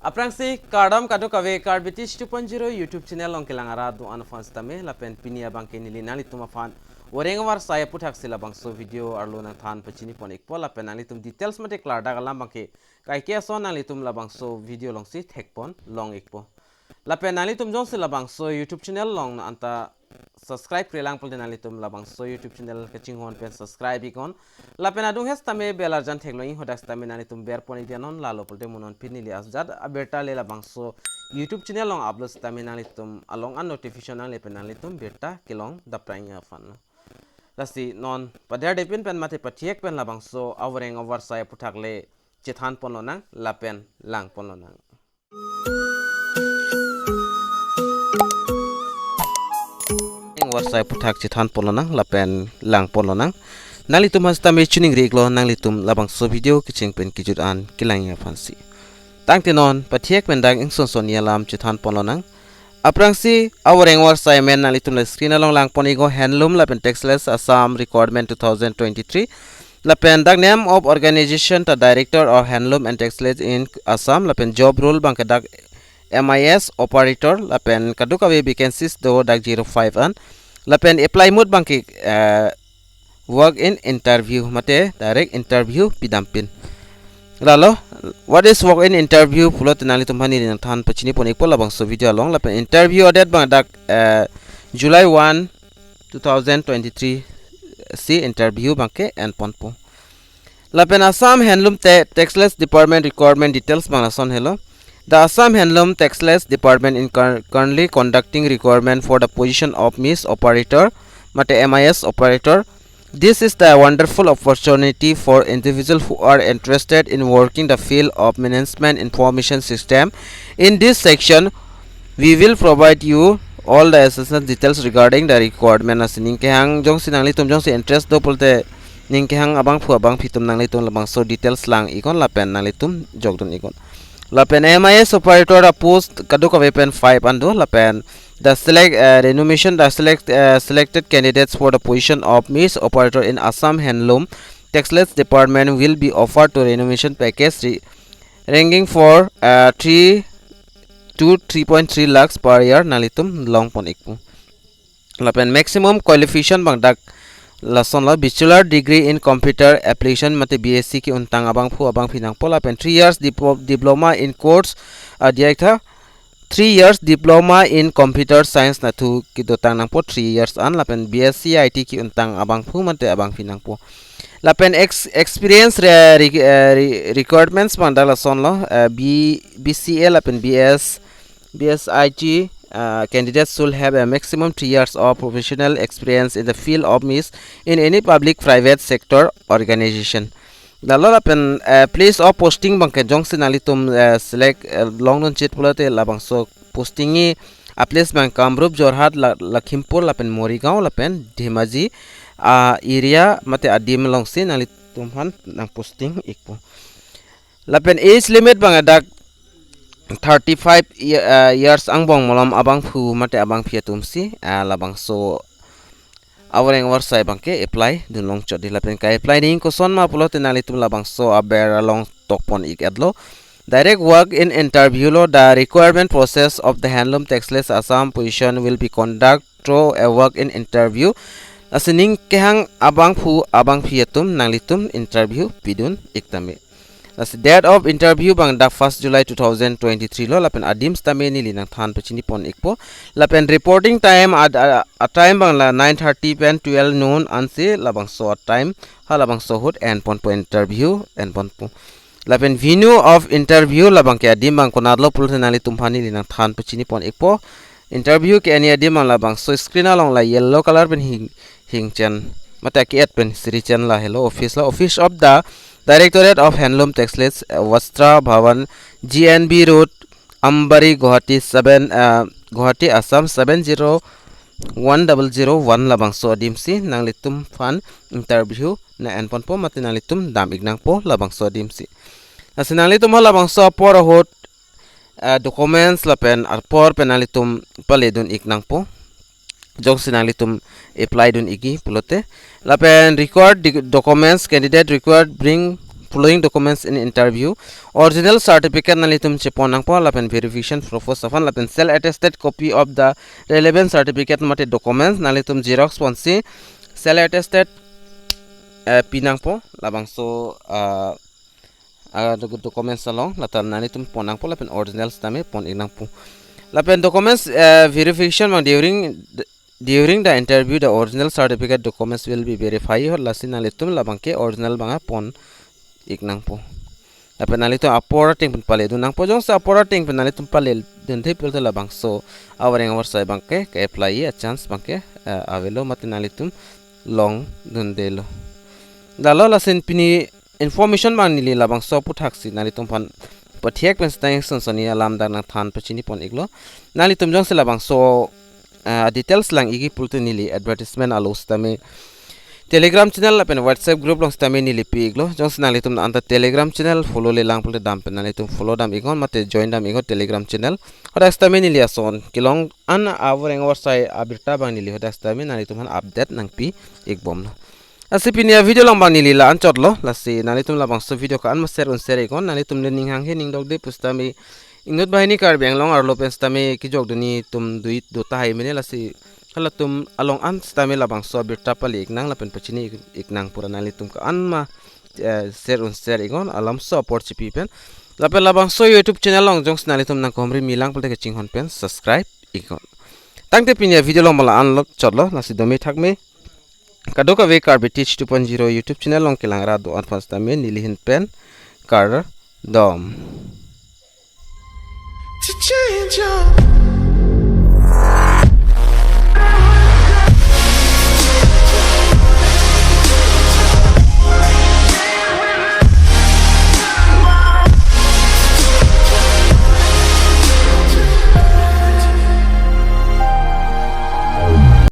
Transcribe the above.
Aprangsi KARDOM kado kawe Karbitis 2.0 YouTube channel long kelangara do anfans tame lapen pinia bangke nili nali tumafan warengawar saya puthak sila bangso video arlo nang than pachini ponik pola penali tum details mate klar daga lam bangke kai ke so nali tum la bangso video long si thekpon long ekpo la penali tum jong sila bangso YouTube channel long anta subscribe krelang pol denali tum la bangso YouTube channel kaching hon pen subscribe ikon la pen adung hes tame belar jan theklo hodak tame nali tum ber poni dianon lalo pol demonon pinili asjad aberta le la bangso YouTube channel long upload tame nali tum along an notification le penali tum berta kilong daprang fan Lasi non pada depin pen mate patiek pen labang so awreng awar saya putak le cethan pononang lapen lang pononang. Awar saya putak cethan pononang lapen lang pononang. Nalitum hasta me tuning reglo nalitum labang so video kicing pen kijudan kilang ya fansi. Tang tenon patiek pen dang ingson sonia lam cethan pononang. Aprangsi awreng war saya men nalitum la screen along lang ponigo Handloom Textiles Assam Recruitment 2023 lapen dak name of organization the director of Handloom and Textiles in Assam lapen job role bang kadak MIS operator lapen kaduka we vacancies do dak 05 an lapen apply mode bang ki work in interview mate direct interview pidampin Lalo, what is work in interview? Pulo tenali tumhani din than pachini ponik pola bang so video long lapen interview adet bang dak July 1 2023 si interview bang ke and ponpo lapen Assam Handloom Textiles Department requirement details bang lason hello the Assam Handloom Textiles Department in currently conducting requirement for the position of Miss Operator mate MIS operator. This is the wonderful opportunity for individuals who are interested in working the field of management information system. In this section, we will provide you all the essential details regarding the requirement. As Ning Kehang jong sinangli tum jong si interest do polte Ning Kehang abang pu abang pitum nangli tum labang so details lang ikon lapen nangli tum jogdon ikon. Lapen MIS operator a post kaduk weapon 5 ando lapen the renovation the selected candidates for the position of Miss Operator in Assam Handloom Textiles Department will be offered to renovation package ranging for 3 to 3.3 lakhs per year nalitum long pon ikpu lapen maximum qualification bang dak lason la bachelor degree in computer application mate BSc ki untang abang phu abang pinang pola pen 3 years diploma in course director 3 years diploma in computer science na tu ki dotang nang po 3 years an lapen BSc IT ki untang abang phu mate abang pinang po lapen experience requirements mandala son lo BCA lapen BSIT candidates should have a maximum 3 years of professional experience in the field of Miss in any public private sector organization Dalo lapen place of posting bang ke jong sinalitum select long non chit pulate labang so postingi a place bang Kamrup Jorhat Lakhimpur lapen Morigaon lapen Dhemaji area mate adim long sinalitum han nang posting ikpo lapen age limit bang adak 35 years ang bong molam abang phu mate abang phiatum si labang so awreng war sai bangke apply dun long chot dilapen ka apply ning ko son ma pulo tenali tum labang so aber long tokpon ik adlo direct work in interview lo the requirement process of the Handloom Textiles Assam position will be conduct through a work in interview asining kehang abang phu abang phiatum nanglitum interview pidun iktame As date of interview bang dak 1st July 2023 lo lapen adim stame ni linang than pachini pon ikpo lapen reporting time a time bang la 9:30 pen 12 noon anse labang so time ha labang so hot and pon po interview and pon po lapen venue of interview labang ke adim bang konadlo pulsenali tumphani linang than pachini pon ikpo interview ke ani adim bang labang so screen along la yellow color pen hing chen mata ki at pen sri chen la hello office of the Directorate of Handloom Textiles Vastra Bhavan GNB Road Ambari Guwahati Assam 70101 labang so dimsi nang litum fan interview na enpon po mati nang litum dam ignang po labang so dimsi nasinang litum labang so por hot documents lapen arpor penalitum paledun ignang po jong sinang litum apply dun igi pulote lapen record documents candidate required bring following documents in interview original certificate nalitum cheponang po lapen verification proof of safan lapen self attested copy of the relevant certificate mate documents nalitum xerox ponsi self attested pinang po labangso documents along latan nalitum ponang po lapen originals tame pon inang po lapen documents verification mang during the interview the original certificate documents will be verified or lasin nalitum labangke original banga pon iknang po lapen nalitum apporating pun pale dunang po jong sa apporating pun nalitum pale denthe pul labang so awring our sai bangke ke apply a chance bangke avelo matinalitum long dundelo dalo lasin pini information bang nili labang so puthaksi nalitum pan pathiek pen stang sonsoni alam dar nang than pachini pon iglo nalitum jong se labang so details lang igi pultu nili advertisement alus tame telegram channel lapen whatsapp group long tame nili piglo jong snali tum anta telegram channel follow le lang pulte dam pen nali tum follow dam igon mate join dam igon telegram channel hodas tame nili ason kilong an avering or sai abirta bang nili hodas tame nali tum update nang pi ikbom asipinia video lang bang nili la an chotlo lasi nali tum labang so video ka an ma share on share igon nali tum le ning hang he ning dog de pustami ingot bahini kar beng long arlo pen stame ki jog duni tum duit do ta hai mene lasi hala tum along an stame labang so bir tapali iknang lapen pachini iknang purana litum ka an ma share on share igon alam so support chipi pen lapen labang so youtube channel long jong snali tum nang komri milang pulte ke chinghon pen subscribe igon tangte pinya video long mala an lot chotlo lasi domi thakme kadoka ve kar teach 2.0 youtube channel long kilangra do an first time nilihin pen KARDOM to change your